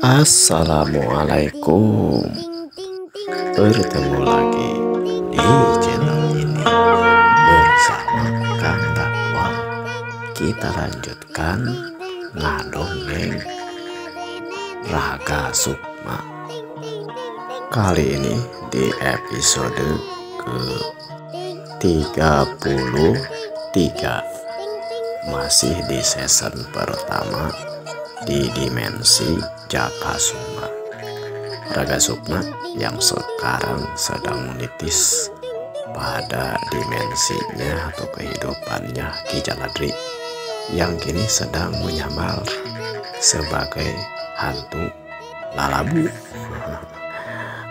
Assalamualaikum. Bertemu lagi di channel ini bersama Kang Takwa. Kita lanjutkan ngadongeng Raga Sukma. Kali ini di episode ke-33, masih di season pertama di dimensi Jakasuma. Raga Sukma yang sekarang sedang menitis pada dimensinya atau kehidupannya Ki Jaladri yang kini sedang menyamar sebagai hantu Lalabu.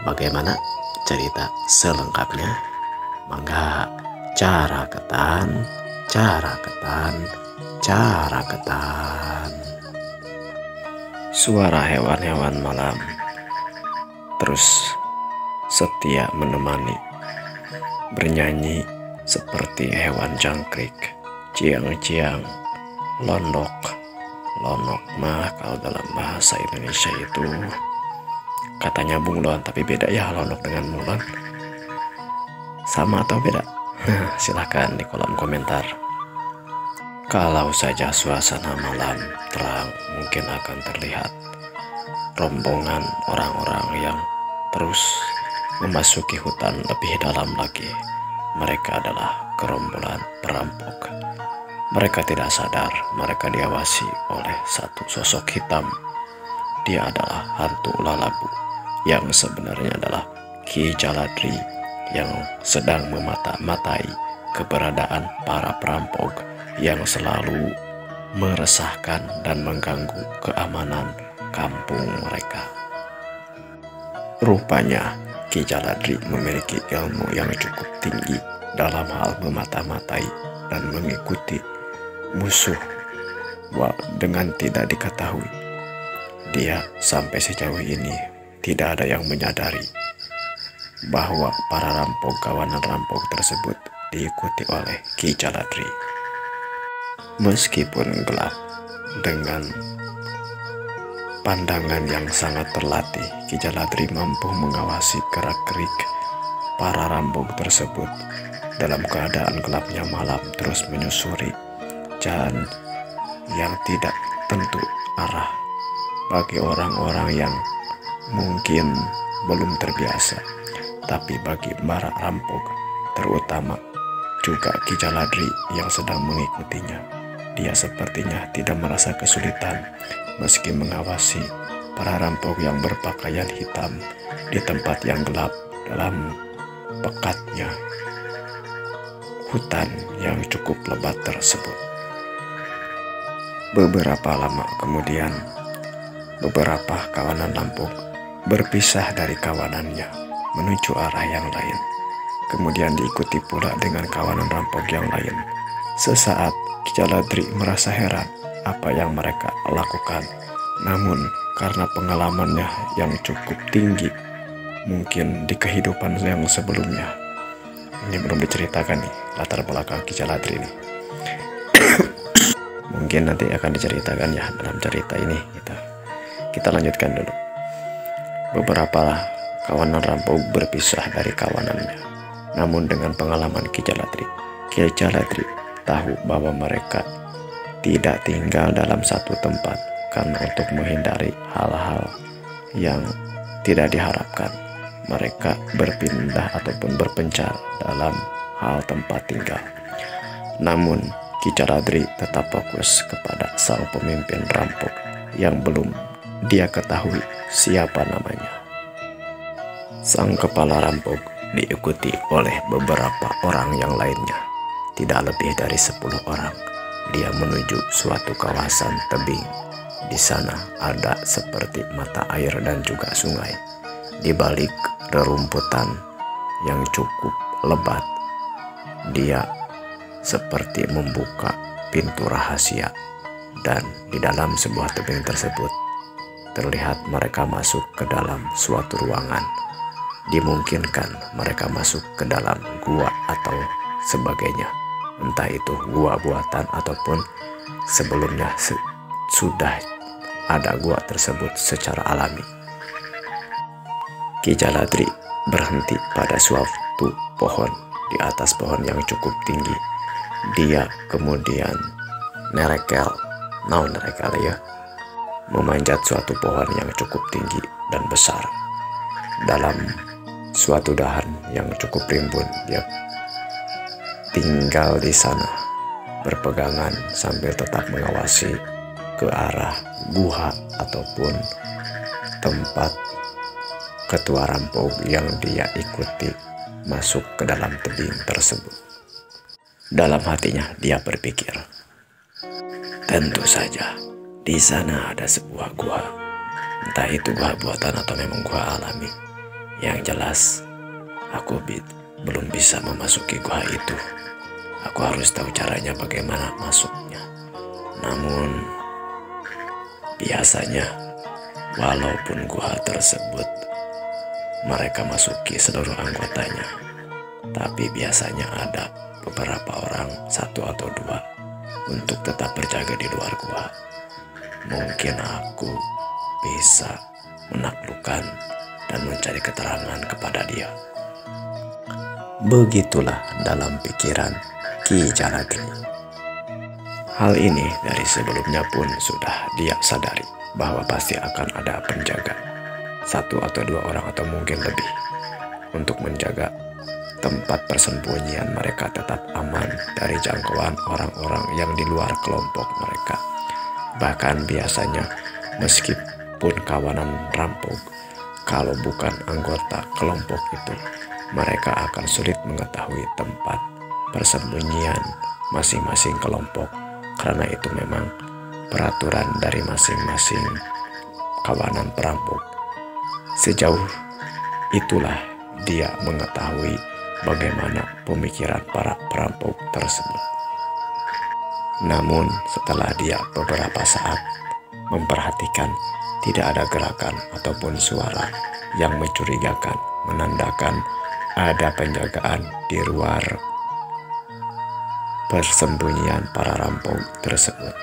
Bagaimana cerita selengkapnya? Mangga cara ketan. Suara hewan-hewan malam terus setia menemani, bernyanyi seperti hewan jangkrik, ciang-ciang, londok mah kalau dalam bahasa Indonesia itu katanya bunglon, tapi beda ya londok dengan bunglon. Sama atau beda? Silahkan di kolom komentar. Kalau saja suasana malam terang, mungkin akan terlihat rombongan orang-orang yang terus memasuki hutan lebih dalam lagi. Mereka adalah gerombolan perampok. Mereka tidak sadar mereka diawasi oleh satu sosok hitam. Dia adalah hantu Lalabu yang sebenarnya adalah Ki Jaladri yang sedang memata-matai keberadaan para perampok yang selalu meresahkan dan mengganggu keamanan kampung mereka. Rupanya Ki Jaladri memiliki ilmu yang cukup tinggi dalam hal memata-matai dan mengikuti musuh dengan tidak diketahui. Dia sampai sejauh ini tidak ada yang menyadari bahwa para kawanan rampok tersebut diikuti oleh Ki Jaladri. Meskipun gelap, dengan pandangan yang sangat terlatih, Ki Jaladri mampu mengawasi gerak-gerik para rampok tersebut. Dalam keadaan gelapnya malam terus menyusuri jalan yang tidak tentu arah bagi orang-orang yang mungkin belum terbiasa. Tapi bagi para rampok, terutama juga Ki Jaladri yang sedang mengikutinya, dia sepertinya tidak merasa kesulitan meski mengawasi para rampok yang berpakaian hitam di tempat yang gelap dalam pekatnya hutan yang cukup lebat tersebut. Beberapa lama kemudian, beberapa kawanan rampok berpisah dari kawanannya menuju arah yang lain. Kemudian diikuti pula dengan kawanan rampok yang lain. Sesaat Ki Jaladri merasa heran apa yang mereka lakukan. Namun karena pengalamannya yang cukup tinggi, mungkin di kehidupan yang sebelumnya, ini belum diceritakan nih latar belakang Ki Jaladri ini. Mungkin nanti akan diceritakan ya dalam cerita ini gitu. Kita lanjutkan dulu. Beberapa kawanan rampok berpisah dari kawanannya. Namun dengan pengalaman Ki Jaladri tahu bahwa mereka tidak tinggal dalam satu tempat karena untuk menghindari hal-hal yang tidak diharapkan, mereka berpindah ataupun berpencar dalam hal tempat tinggal. Namun Ki Jaladri tetap fokus kepada sang pemimpin rampok yang belum dia ketahui siapa namanya. Sang kepala rampok diikuti oleh beberapa orang yang lainnya, tidak lebih dari 10 orang. Dia menuju suatu kawasan tebing. Di sana ada seperti mata air dan juga sungai. Di balik rerumputan yang cukup lebat, dia seperti membuka pintu rahasia, dan di dalam sebuah tebing tersebut terlihat mereka masuk ke dalam suatu ruangan. Dimungkinkan mereka masuk ke dalam gua atau sebagainya. entah itu gua buatan ataupun sebelumnya sudah ada gua tersebut secara alami. Ki Jaladri berhenti pada suatu pohon. Di atas pohon yang cukup tinggi, dia kemudian nerekel ya, memanjat suatu pohon yang cukup tinggi dan besar. Dalam suatu dahan yang cukup rimbun, dia tinggal di sana berpegangan sambil tetap mengawasi ke arah gua ataupun tempat ketua rampok yang dia ikuti masuk ke dalam tebing tersebut. Dalam hatinya dia berpikir, tentu saja di sana ada sebuah gua. Entah itu gua buatan atau memang gua alami. Yang jelas, aku belum bisa memasuki gua itu. Aku harus tahu caranya bagaimana masuknya. Namun, biasanya walaupun gua tersebut mereka masuki seluruh anggotanya, tapi biasanya ada beberapa orang, satu atau dua, untuk tetap berjaga di luar gua. Mungkin aku bisa menaklukkan dan mencari keterangan kepada dia. Begitulah dalam pikiran Ki Jaladri. Hal ini dari sebelumnya pun sudah dia sadari bahwa pasti akan ada penjaga, satu atau dua orang atau mungkin lebih, untuk menjaga tempat persembunyian mereka tetap aman dari jangkauan orang-orang yang di luar kelompok mereka. Bahkan biasanya meskipun kawanan rampok, kalau bukan anggota kelompok itu, mereka akan sulit mengetahui tempat persembunyian masing-masing kelompok, karena itu memang peraturan dari masing-masing kawanan perampok. Sejauh itulah dia mengetahui bagaimana pemikiran para perampok tersebut. Namun setelah dia beberapa saat memperhatikan, tidak ada gerakan ataupun suara yang mencurigakan, menandakan ada penjagaan di luar persembunyian para rampok tersebut.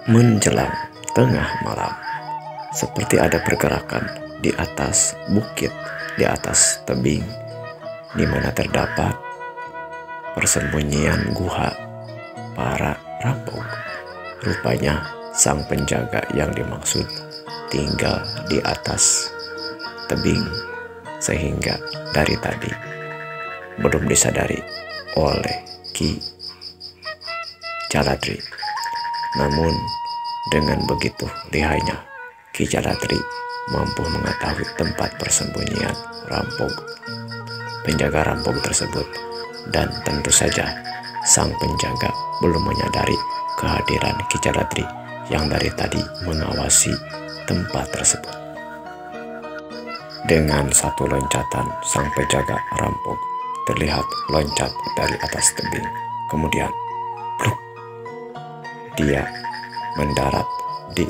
Menjelang tengah malam, seperti ada pergerakan di atas bukit, di atas tebing, di mana terdapat persembunyian gua para rampok. Rupanya sang penjaga yang dimaksud tinggal di atas tebing, sehingga dari tadi belum disadari oleh Ki Jaladri. Namun dengan begitu lihainya, Ki Jaladri mampu mengetahui tempat persembunyian rampok, penjaga rampok tersebut, dan tentu saja sang penjaga belum menyadari kehadiran Ki Jaladri yang dari tadi mengawasi tempat tersebut. Dengan satu loncatan, sang penjaga rampok terlihat loncat dari atas tebing, kemudian pluk, dia mendarat di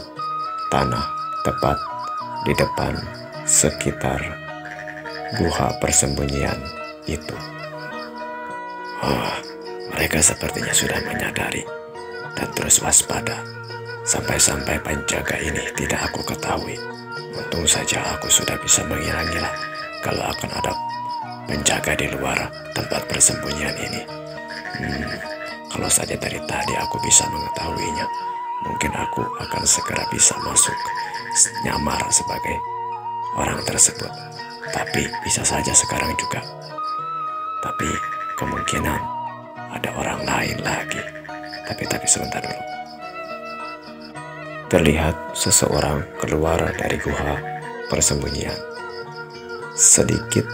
tanah tepat di depan sekitar gua persembunyian itu. Mereka sepertinya sudah menyadari dan terus waspada. Sampai-sampai penjaga ini tidak aku ketahui. Untung saja aku sudah bisa mengira-ngira kalau akan ada penjaga di luar tempat persembunyian ini. Kalau saja dari tadi aku bisa mengetahuinya, mungkin aku akan segera bisa masuk nyamar sebagai orang tersebut. Tapi bisa saja sekarang juga. Tapi kemungkinan ada orang lain lagi. Tapi sebentar dulu. Terlihat seseorang keluar dari gua persembunyian. Sedikit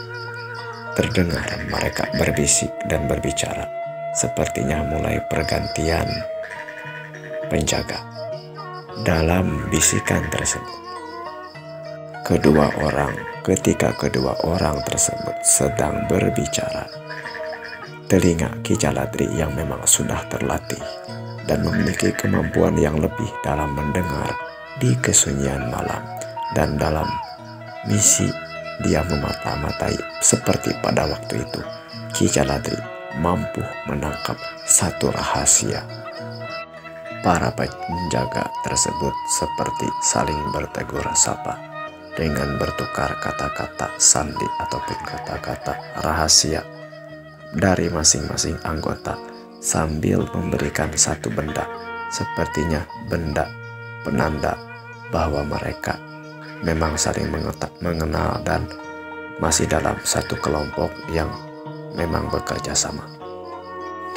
terdengar mereka berbisik dan berbicara. Sepertinya mulai pergantian penjaga. Dalam bisikan tersebut, ketika kedua orang tersebut sedang berbicara, telinga Ki Jaladri yang memang sudah terlatih dan memiliki kemampuan yang lebih dalam mendengar di kesunyian malam dan dalam misi dia memata-matai seperti pada waktu itu, Ki Jaladri mampu menangkap satu rahasia Para penjaga tersebut seperti saling bertegur sapa dengan bertukar kata-kata sandi ataupun kata-kata rahasia dari masing-masing anggota sambil memberikan satu benda, sepertinya benda penanda bahwa mereka memang saling mengenal dan masih dalam satu kelompok yang memang bekerja sama.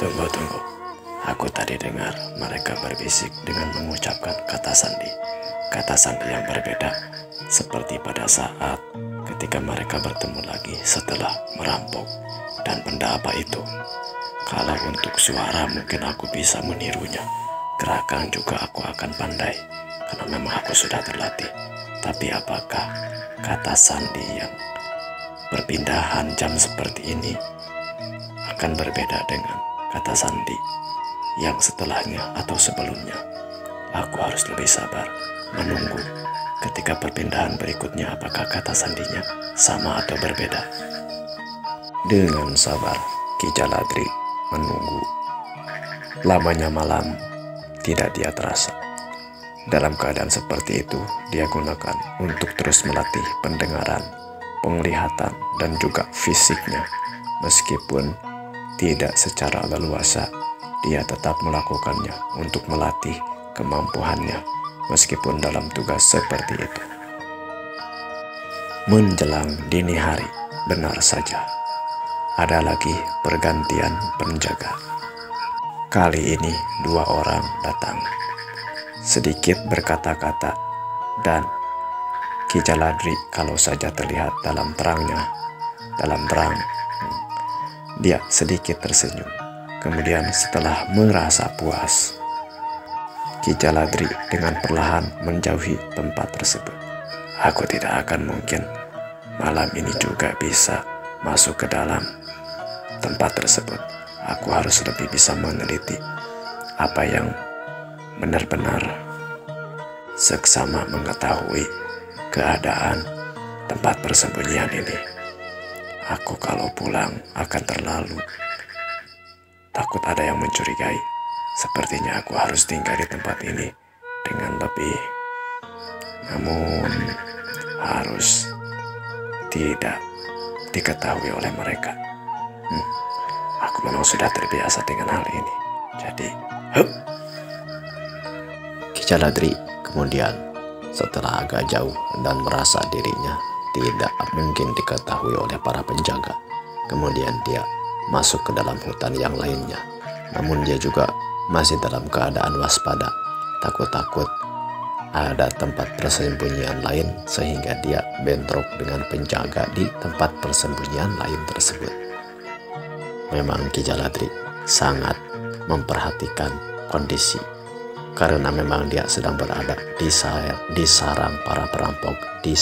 Tunggu. Aku tadi dengar mereka berbisik dengan mengucapkan kata sandi. Kata sandi yang berbeda, seperti pada saat ketika mereka bertemu lagi setelah merampok. Dan benda apa itu? Kalau untuk suara mungkin aku bisa menirunya. Gerakan juga aku akan pandai, karena memang aku sudah terlatih. Tapi apakah kata sandi yang perpindahan jam seperti ini akan berbeda dengan kata sandi yang setelahnya atau sebelumnya? Aku harus lebih sabar menunggu ketika perpindahan berikutnya, apakah kata sandinya sama atau berbeda. Dengan sabar Ki Jaladri menunggu. Lamanya malam tidak dia terasa. Dalam keadaan seperti itu, dia gunakan untuk terus melatih pendengaran, penglihatan, dan juga fisiknya. Meskipun tidak secara leluasa, dia tetap melakukannya untuk melatih kemampuannya meskipun dalam tugas seperti itu. Menjelang dini hari, benar saja, ada lagi pergantian penjaga. Kali ini 2 orang datang, sedikit berkata-kata, dan Ki Jaladri kalau saja terlihat dalam terang, dia sedikit tersenyum. Kemudian setelah merasa puas, Ki Jaladri dengan perlahan menjauhi tempat tersebut. Aku tidak akan mungkin malam ini juga bisa masuk ke dalam tempat tersebut. Aku harus lebih bisa meneliti apa yang benar-benar seksama mengetahui keadaan tempat persembunyian ini. Aku kalau pulang akan terlalu takut ada yang mencurigai. Sepertinya aku harus tinggal di tempat ini dengan lebih, namun harus tidak diketahui oleh mereka. Aku memang sudah terbiasa dengan hal ini. Jadi, Ki Jaladri kemudian setelah agak jauh dan merasa dirinya tidak mungkin diketahui oleh para penjaga, kemudian dia masuk ke dalam hutan yang lainnya. Namun dia juga masih dalam keadaan waspada, takut-takut ada tempat persembunyian lain sehingga dia bentrok dengan penjaga di tempat persembunyian lain tersebut. Memang Ki Jaladri sangat memperhatikan kondisi, karena memang dia sedang berada di sarang para perampok, di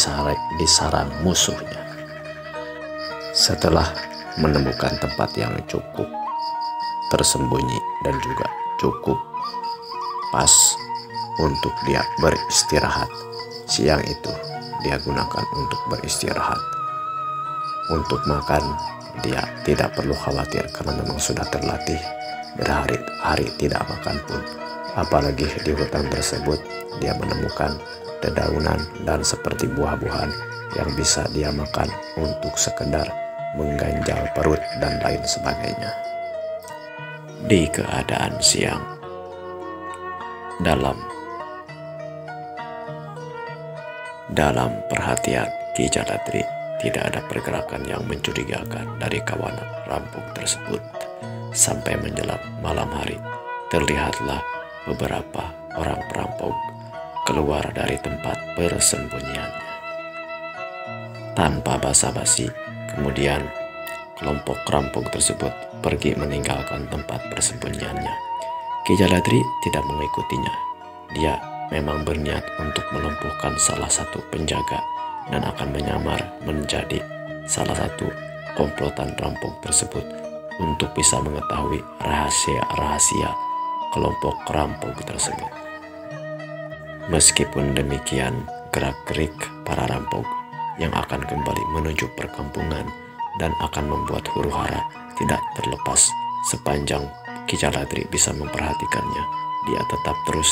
sarang musuhnya. Setelah menemukan tempat yang cukup tersembunyi dan juga cukup pas untuk dia beristirahat, siang itu dia gunakan untuk beristirahat. Untuk makan dia tidak perlu khawatir karena memang sudah terlatih berhari-hari tidak makan pun. Apalagi di hutan tersebut dia menemukan dedaunan dan seperti buah-buahan yang bisa dia makan untuk sekedar mengganjal perut dan lain sebagainya. Di keadaan siang, dalam perhatian Ki Jaladri tidak ada pergerakan yang mencurigakan dari kawanan rampok tersebut. Sampai menjelang malam hari, terlihatlah beberapa orang perampok keluar dari tempat persembunyiannya. Tanpa basa-basi, kemudian kelompok rampok tersebut pergi meninggalkan tempat persembunyiannya. Ki Jaladri tidak mengikutinya. Dia memang berniat untuk melumpuhkan salah satu penjaga dan akan menyamar menjadi salah satu komplotan rampok tersebut untuk bisa mengetahui rahasia-rahasia kelompok rampok tersebut. Meskipun demikian, gerak-gerik para rampok yang akan kembali menuju perkampungan dan akan membuat huru-hara tidak terlepas sepanjang Ki Jaladri bisa memperhatikannya dia tetap terus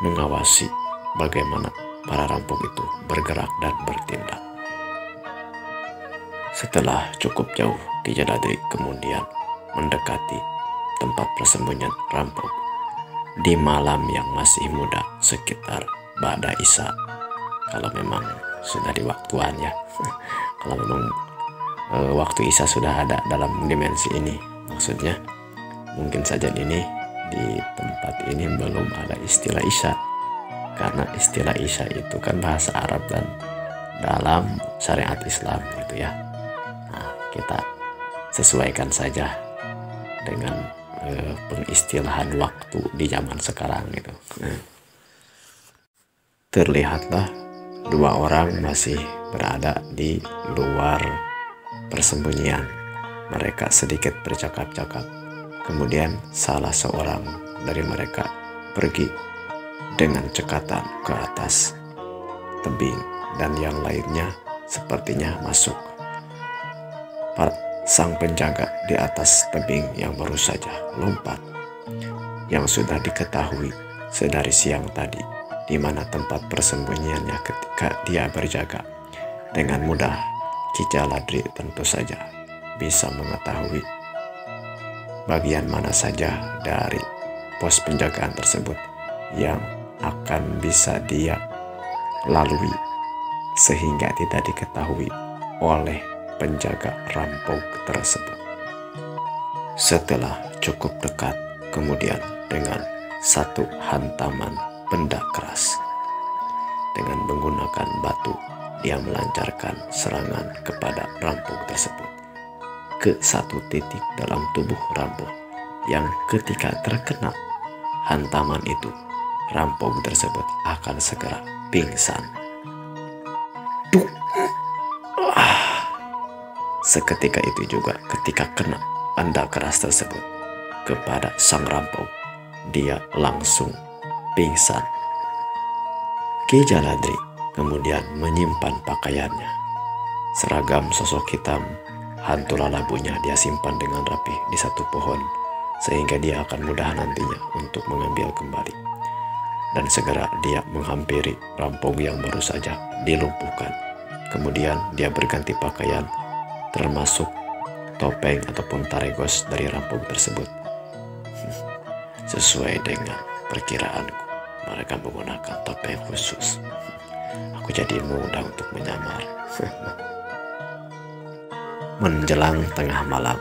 mengawasi bagaimana para rampok itu bergerak dan bertindak. Setelah cukup jauh, Ki Jaladri kemudian mendekati tempat persembunyian rampok di malam yang masih muda, sekitar ba'da Isya. Kalau memang sudah di waktuannya, kalau memang waktu Isya sudah ada dalam dimensi ini, maksudnya mungkin saja ini di tempat ini belum ada istilah Isya, karena istilah Isya itu kan bahasa Arab dan dalam syariat Islam gitu ya. Nah, kita sesuaikan saja dengan pengistilahan waktu di zaman sekarang gitu. Terlihatlah dua orang masih berada di luar persembunyian. Mereka sedikit bercakap-cakap. Kemudian salah seorang dari mereka pergi dengan cekatan ke atas tebing, dan yang lainnya sepertinya masuk. Sang penjaga di atas tebing yang baru saja lompat, yang sudah diketahui sedari siang tadi di mana tempat persembunyiannya ketika dia berjaga, dengan mudah Ki Jaladri tentu saja bisa mengetahui bagian mana saja dari pos penjagaan tersebut yang akan bisa dia lalui sehingga tidak diketahui oleh penjaga rampok tersebut. Setelah cukup dekat, kemudian dengan satu hantaman benda keras, dengan menggunakan batu, dia melancarkan serangan kepada rampok tersebut ke satu titik dalam tubuh rampok, yang ketika terkena hantaman itu, rampok tersebut akan segera pingsan. Seketika itu juga ketika kena benda keras tersebut kepada sang rampok, dia langsung pingsan. Ki Jaladri kemudian menyimpan pakaiannya. Seragam sosok hitam hantu lalabunya dia simpan dengan rapi di satu pohon, sehingga dia akan mudah nantinya untuk mengambil kembali. Dan segera dia menghampiri rampok yang baru saja dilumpuhkan. Kemudian dia berganti pakaian, termasuk topeng ataupun taregos dari rampok tersebut. Sesuai dengan perkiraanku, mereka menggunakan topeng khusus. Aku jadi mudah untuk menyamar. Menjelang tengah malam,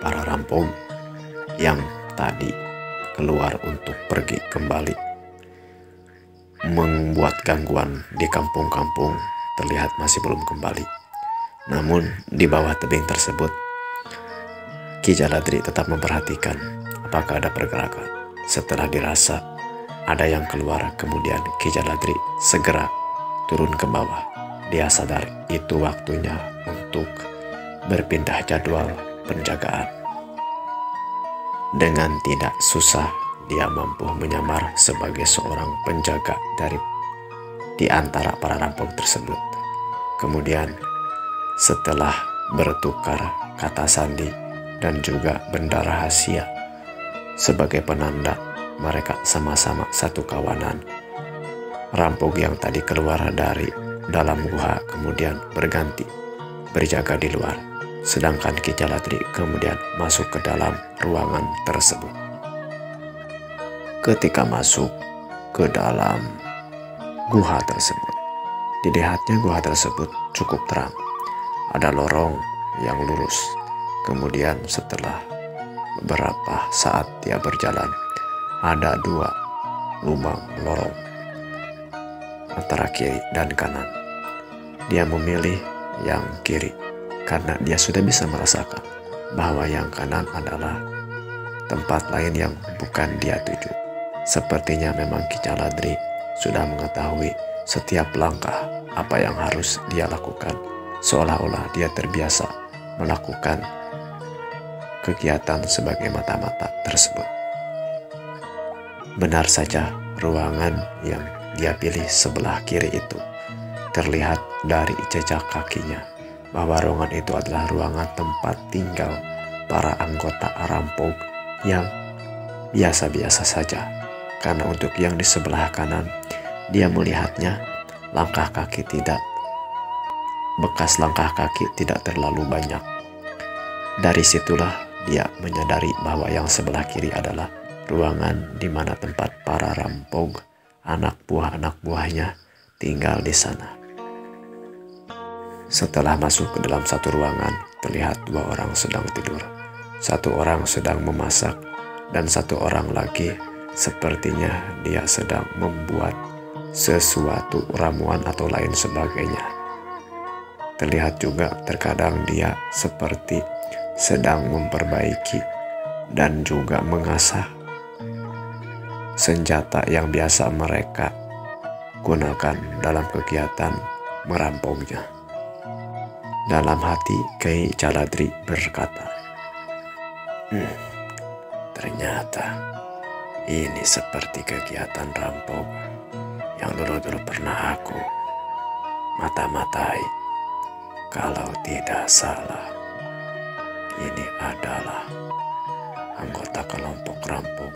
para rampok yang tadi keluar untuk pergi kembali membuat gangguan di kampung-kampung terlihat masih belum kembali. Namun di bawah tebing tersebut, Ki Jaladri tetap memperhatikan apakah ada pergerakan. Setelah dirasa ada yang keluar, kemudian Ki Jaladri segera turun ke bawah. Dia sadar itu waktunya untuk berpindah jadwal penjagaan. Dengan tidak susah, dia mampu menyamar sebagai seorang penjaga di antara para rampok tersebut. Kemudian setelah bertukar kata sandi dan juga benda rahasia sebagai penanda mereka sama-sama satu kawanan, rampok yang tadi keluar dari dalam gua kemudian berganti berjaga di luar, sedangkan Ki Jaladri kemudian masuk ke dalam ruangan tersebut. Ketika masuk ke dalam gua tersebut, dilihatnya gua tersebut cukup terang. Ada lorong yang lurus. Kemudian setelah beberapa saat dia berjalan, ada dua lubang lorong antara kiri dan kanan. Dia memilih yang kiri karena dia sudah bisa merasakan bahwa yang kanan adalah tempat lain yang bukan dia tuju. Sepertinya memang Ki Jaladri sudah mengetahui setiap langkah apa yang harus dia lakukan, seolah-olah dia terbiasa melakukan kegiatan sebagai mata-mata tersebut. Benar saja, ruangan yang dia pilih sebelah kiri itu terlihat dari jejak kakinya bahwa ruangan itu adalah ruangan tempat tinggal para anggota rampok yang biasa-biasa saja. Karena untuk yang di sebelah kanan, dia melihatnya bekas langkah kaki tidak terlalu banyak. Dari situlah dia menyadari bahwa yang sebelah kiri adalah ruangan di mana tempat para rampok, anak buahnya tinggal di sana. Setelah masuk ke dalam satu ruangan, terlihat 2 orang sedang tidur. 1 orang sedang memasak dan 1 orang lagi sepertinya dia sedang membuat sesuatu ramuan atau lain sebagainya. Terlihat juga terkadang dia seperti sedang memperbaiki dan juga mengasah senjata yang biasa mereka gunakan dalam kegiatan merampoknya. Dalam hati Ki Caladri berkata, ternyata ini seperti kegiatan rampok yang dulu-dulu pernah aku mata-matai. Kalau tidak salah, ini adalah anggota kelompok rampok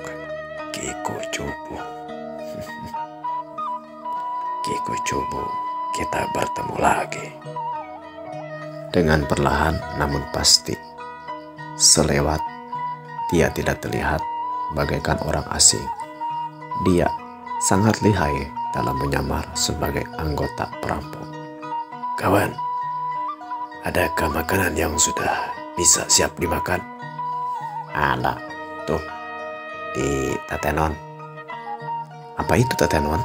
Kiku Cubu. Kiku Cubu, kita bertemu lagi. Dengan perlahan namun pasti, selewat, dia tidak terlihat bagaikan orang asing. Dia sangat lihai dalam menyamar sebagai anggota perampok. Kawan, adakah makanan yang sudah bisa siap dimakan? Ada, tuh, di tetenon. Apa itu tetenon?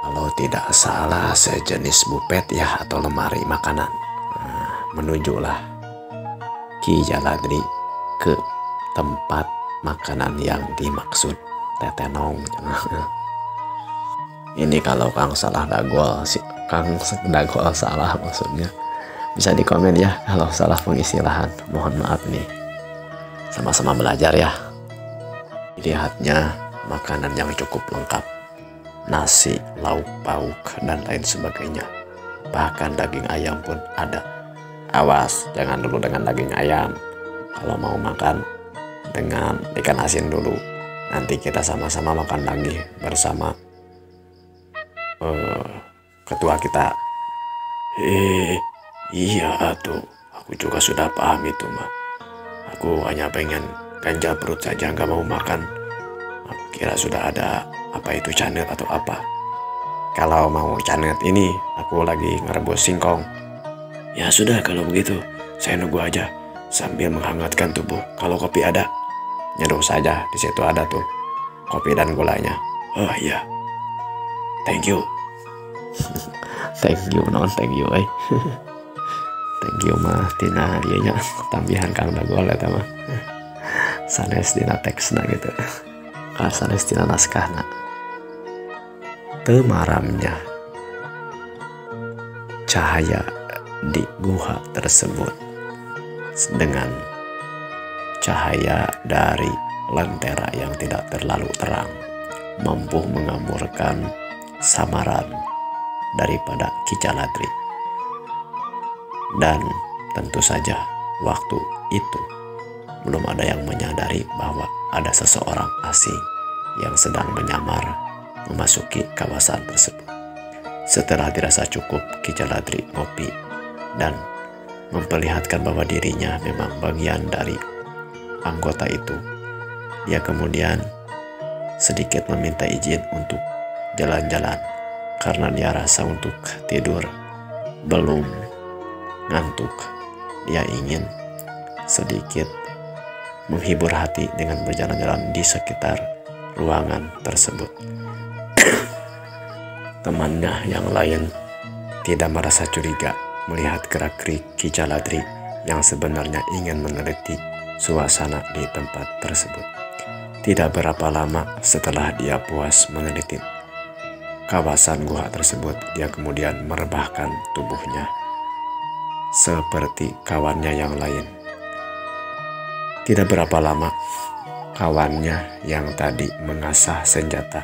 Kalau tidak salah sejenis bufet ya, atau lemari makanan. Menujulah Ki Caladri ke tempat makanan yang dimaksud tetenong. Ini kalau Kang Dagol salah maksudnya, bisa di komen ya kalau salah pengisilahan. Mohon maaf nih. Sama-sama belajar ya. Dilihatnya makanan yang cukup lengkap. Nasi, lauk pauk, dan lain sebagainya. Bahkan daging ayam pun ada. Awas, jangan dulu dengan daging ayam. Kalau mau makan dengan ikan asin dulu. Nanti kita sama-sama makan lagi bersama ketua kita. Iya tuh, aku juga sudah paham itu mah. Aku hanya pengen ganjal perut saja, nggak mau makan. Aku kira sudah ada apa itu canet atau apa. Kalau mau canet ini, aku lagi ngerebus singkong. Ya sudah, kalau begitu saya nunggu aja sambil menghangatkan tubuh. Kalau kopi ada, nyeduh saja, di situ ada tuh kopi dan gulanya. Oh iya, thank you. Thank you thank you mah tina dianya tambihan Kang Dagol eta mah sanes dina teksna gitu, sanes dina naskahna. Teu maramnya cahaya di gua tersebut dengan cahaya dari lentera yang tidak terlalu terang mampu mengamburkan samaran daripada Ki Caladri. Dan tentu saja waktu itu belum ada yang menyadari bahwa ada seseorang asing yang sedang menyamar memasuki kawasan tersebut. Setelah dirasa cukup, Ki Caladri ngopi dan memperlihatkan bahwa dirinya memang bagian dari anggota itu. Dia kemudian sedikit meminta izin untuk jalan-jalan karena dia rasa untuk tidur belum ngantuk. Dia ingin sedikit menghibur hati dengan berjalan-jalan di sekitar ruangan tersebut. Temannya yang lain tidak merasa curiga melihat gerak-gerik Ki Caladri yang sebenarnya ingin meneliti suasana di tempat tersebut. Tidak berapa lama setelah dia puas meneliti kawasan gua tersebut, dia kemudian merebahkan tubuhnya seperti kawannya yang lain. Tidak berapa lama, kawannya yang tadi mengasah senjata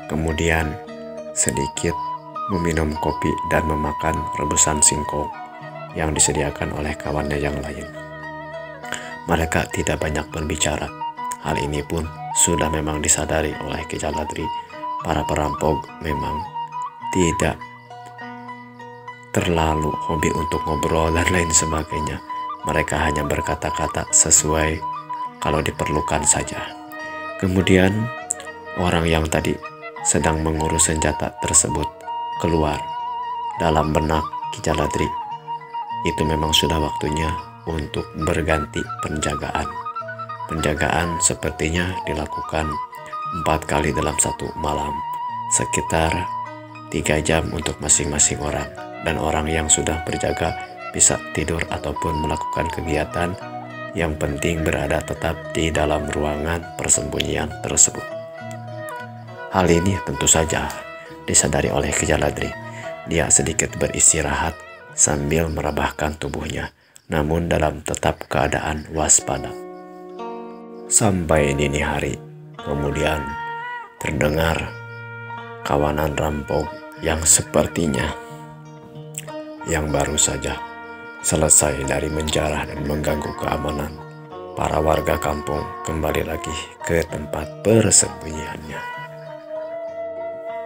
kemudian sedikit meminum kopi dan memakan rebusan singkong yang disediakan oleh kawannya yang lain. Mereka tidak banyak berbicara, hal ini pun sudah memang disadari oleh Ki Jaladri. Para perampok memang tidak terlalu hobi untuk ngobrol dan lain sebagainya. Mereka hanya berkata-kata sesuai kalau diperlukan saja. Kemudian orang yang tadi sedang mengurus senjata tersebut keluar. Dalam benak Ki Jaladri, itu memang sudah waktunya untuk berganti penjagaan. Penjagaan sepertinya dilakukan 4 kali dalam satu malam, sekitar 3 jam untuk masing-masing orang. Dan orang yang sudah berjaga bisa tidur ataupun melakukan kegiatan, yang penting berada tetap di dalam ruangan persembunyian tersebut. Hal ini tentu saja disadari oleh Ki Jaladri. Dia sedikit beristirahat sambil merebahkan tubuhnya, namun dalam tetap keadaan waspada. Sampai dini hari, kemudian terdengar kawanan rampok yang sepertinya yang baru saja selesai dari menjarah dan mengganggu keamanan para warga kampung kembali lagi ke tempat persembunyiannya.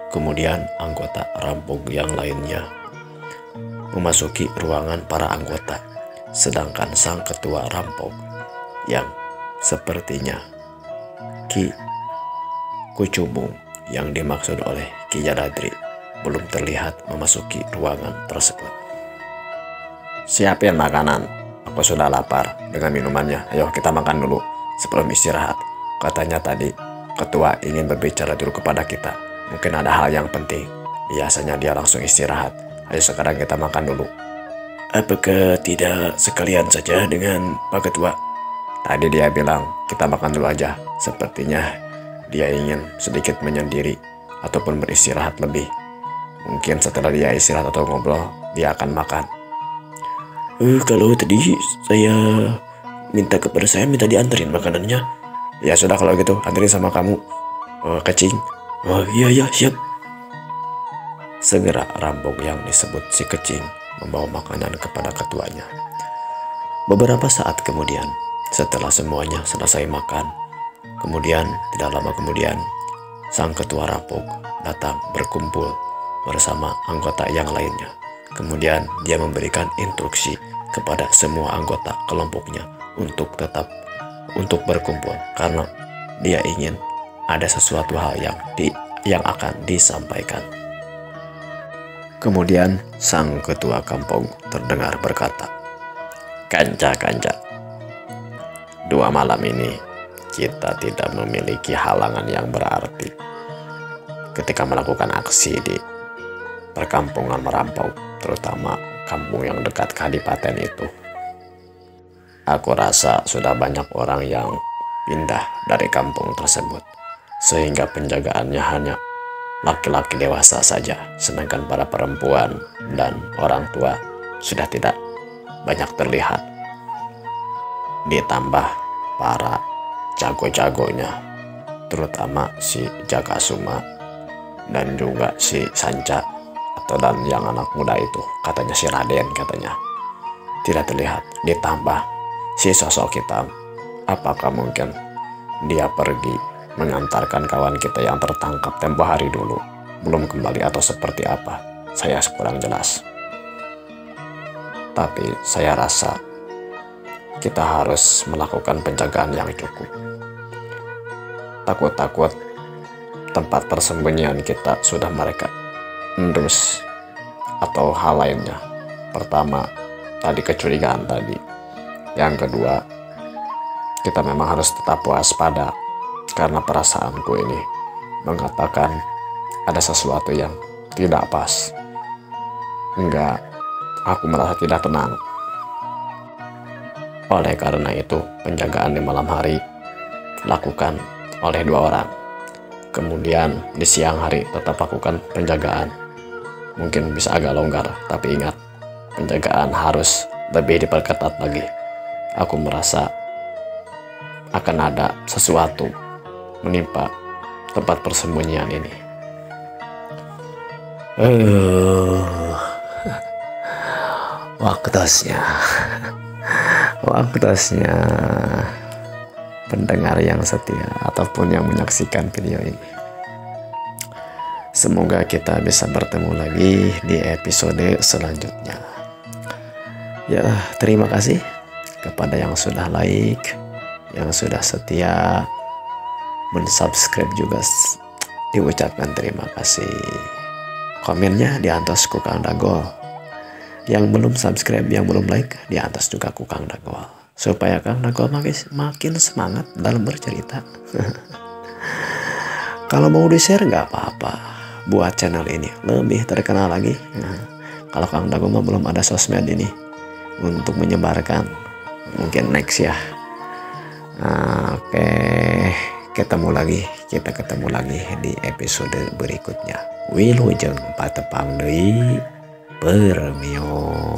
Kemudian anggota rampok yang lainnya memasuki ruangan para anggota, sedangkan sang ketua rampok yang sepertinya Ki Kucubung yang dimaksud oleh Ki Jaladri belum terlihat memasuki ruangan tersebut. Siapin makanan, aku sudah lapar dengan minumannya. Ayo kita makan dulu sebelum istirahat. Katanya tadi ketua ingin berbicara dulu kepada kita. Mungkin ada hal yang penting. Biasanya dia langsung istirahat. Ayo sekarang kita makan dulu. Apakah tidak sekalian saja dengan Pak Ketua? Tadi dia bilang kita makan dulu aja. Sepertinya dia ingin sedikit menyendiri ataupun beristirahat lebih. Mungkin setelah dia istirahat atau ngobrol, dia akan makan. Kalau tadi saya minta dianterin makanannya. Ya sudah kalau gitu, anterin sama kamu. Kecing. Oh iya siap. Segera rampok yang disebut si Kecing membawa makanan kepada ketuanya. Beberapa saat kemudian, setelah semuanya selesai makan, kemudian tidak lama kemudian, sang ketua rampok datang berkumpul bersama anggota yang lainnya. Kemudian dia memberikan instruksi kepada semua anggota kelompoknya untuk tetap berkumpul karena dia ingin ada sesuatu hal yang akan disampaikan. Kemudian sang ketua kampung terdengar berkata, "Kanca, 2 malam ini kita tidak memiliki halangan yang berarti ketika melakukan aksi di perkampungan merampok, terutama kampung yang dekat kadipaten itu. Aku rasa sudah banyak orang yang pindah dari kampung tersebut, sehingga penjagaannya hanya laki-laki dewasa saja, sedangkan para perempuan dan orang tua sudah tidak banyak terlihat. Ditambah para jago-jagonya, terutama si Jagasuma dan juga si Sanca, dan yang anak muda itu, katanya si Raden katanya, tidak terlihat. Ditambah si sosok hitam, apakah mungkin dia pergi mengantarkan kawan kita yang tertangkap tempo hari dulu, belum kembali atau seperti apa? Saya kurang jelas. Tapi saya rasa kita harus melakukan penjagaan yang cukup. Takut-takut tempat persembunyian kita sudah mereka endus atau hal lainnya. Pertama, tadi kecurigaan tadi. Yang kedua, kita memang harus tetap waspada karena perasaanku ini mengatakan ada sesuatu yang tidak pas. Enggak, aku merasa tidak tenang. Oleh karena itu, penjagaan di malam hari dilakukan oleh 2 orang. Kemudian di siang hari tetap lakukan penjagaan. Mungkin bisa agak longgar, tapi ingat, penjagaan harus lebih diperketat lagi. Aku merasa akan ada sesuatu menimpa tempat persembunyian ini. Waktosnya. pendengar yang setia ataupun yang menyaksikan video ini. Semoga kita bisa bertemu lagi di episode selanjutnya. Ya, terima kasih kepada yang sudah like, yang sudah setia, mensubscribe juga diucapkan terima kasih. Komennya di atas ku Kang Dagol. Yang belum subscribe, yang belum like, di atas juga ku Kang Dagol. Supaya Kang Dagol makin semangat dalam bercerita. Kalau mau di-share nggak apa-apa, buat channel ini lebih terkenal lagi. Kalau Kang Dagol mah belum ada sosmed ini untuk menyebarkan, mungkin next ya. Oke, kita ketemu lagi di episode berikutnya. Wilujeng patepang deui permios.